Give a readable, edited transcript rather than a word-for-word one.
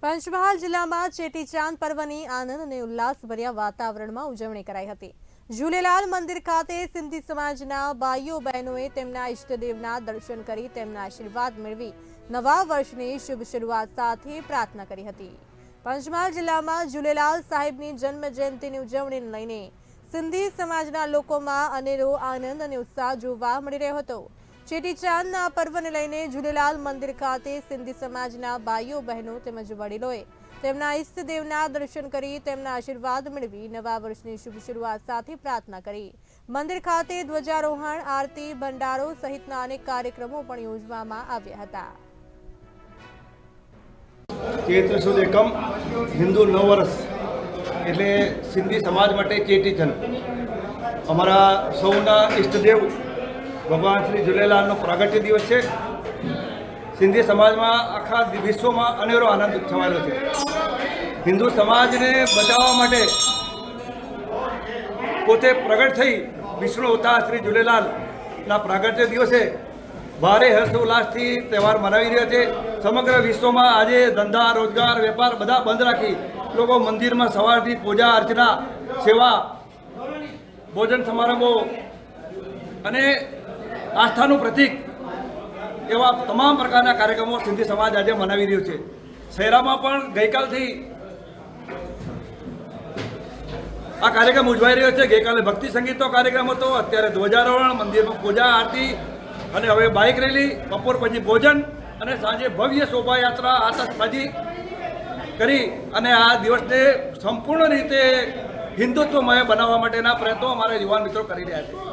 પંચમહાલ જિલ્લામાં ચેટીચાંદ પર્વની આનંદ અને ઉલ્લાસભર્યા વાતાવરણમાં ઉજવણી કરાઈ હતી। ઝૂલેલાલ મંદિર ખાતે સિંધી સમાજના ભાઈઓ બહેનોએ તેમના ઈષ્ટદેવના દર્શન કરી તેમના આશીર્વાદ મેળવી નવા વર્ષની શુભ શરૂઆત સાથે પ્રાર્થના કરી હતી। પંચમહાલ જિલ્લામાં ઝૂલેલાલ સાહેબની જન્મ જયંતિની ઉજવણીને લઈને સિંધી સમાજના લોકોમાં અનેરો આનંદ અને ઉત્સાહ જોવા મળી રહ્યો હતો। ચેટીચાંદના પર્વને લઈને ઝૂલેલાલ મંદિર ખાતે સિંધી સમાજના ભાઈઓ બહેનો તેમજ વડીલોએ તેમના ઈષ્ટદેવના દર્શન કરી તેમના આશીર્વાદ મેળવી નવા વર્ષની શુભ શરૂઆત સાથે પ્રાર્થના કરી। મંદિર ખાતે ધ્વજારોહણ, આરતી, ભંડારો સહિતના અનેક કાર્યક્રમો પણ યોજવામાં આવ્યા હતા। ચૈત્ર સુદ એકમ હિન્દુ નવ વર્ષ એટલે સિંધી સમાજ માટે ચેટીચંદ અમારા સૌના ઈષ્ટદેવ ભગવાન શ્રી ઝૂલેલાલનો પ્રાગટ્ય દિવસ છે। સિંધી સમાજમાં આખા વિશ્વમાં અનેરો આનંદ છવાયેલો છે। હિન્દુ સમાજને બચાવવા માટે પોતે પ્રગટ થઈ વિષ્ણુ અવતાર શ્રી ઝૂલેલાલના પ્રાગટ્ય દિવસે ભારે હર્ષોલ્લાસથી તહેવાર મનાવી રહ્યા છે। સમગ્ર વિશ્વમાં આજે ધંધા, રોજગાર, વેપાર બધા બંધ રાખી લોકો મંદિરમાં સવારથી પૂજા અર્ચના, સેવા, ભોજન સમારંભો અને આસ્થાનું પ્રતીક એવા તમામ પ્રકારના કાર્યક્રમો સિંધી સમાજ આજે મનાવી રહ્યો છે। શહેરામાં પણ ગઈકાલથી આ કાર્યક્રમ ઉજવાઈ રહ્યો છે। ગઈકાલે ભક્તિ સંગીતનો કાર્યક્રમ હતો, અત્યારે ધ્વજારોહણ, મંદિરમાં પૂજા આરતી અને હવે બાઇક રેલી, બપોર પછી ભોજન અને સાંજે ભવ્ય શોભાયાત્રા, આતશબાજી કરી અને આ દિવસને સંપૂર્ણ રીતે હિન્દુત્વમય બનાવવા માટેના પ્રયત્નો અમારા યુવાન મિત્રો કરી રહ્યા છે।